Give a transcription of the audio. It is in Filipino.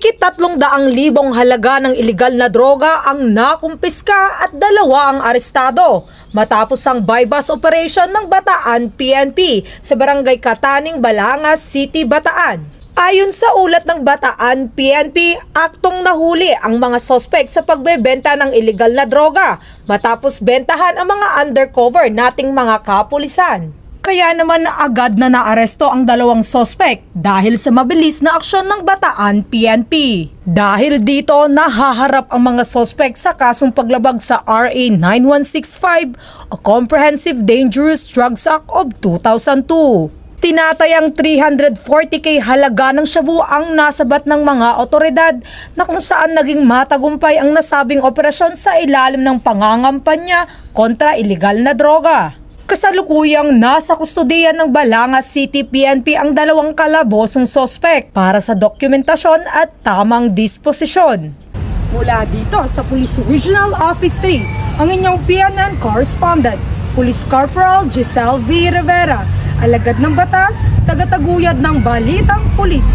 Mahigit 300,000 halaga ng iligal na droga ang nakumpiska at 2 ang arestado matapos ang bypass operation ng Bataan PNP sa Barangay Kataning, Balangas City, Bataan. Ayon sa ulat ng Bataan PNP, aktong nahuli ang mga sospek sa pagbebenta ng iligal na droga matapos bentahan ang mga undercover nating mga kapulisan. Kaya naman agad na naaresto ang 2 sospek dahil sa mabilis na aksyon ng Bataan PNP. Dahil dito, nahaharap ang mga sospek sa kasong paglabag sa RA 9165 o Comprehensive Dangerous Drugs Act of 2002. Tinatayang 340k halaga ng shabu ang nasabat ng mga otoridad na kung saan naging matagumpay ang nasabing operasyon sa ilalim ng pangangampanya kontra iligal na droga. Kasalukuyang nasa kustodiyan ng Balangas City PNP ang 2 kalabosong sospek para sa dokumentasyon at tamang disposisyon. Mula dito sa Police Regional Office 3, ang inyong PNN correspondent, Police Corporal Giselle V. Rivera, alagad ng batas, tagataguyod ng Balitang Pulis.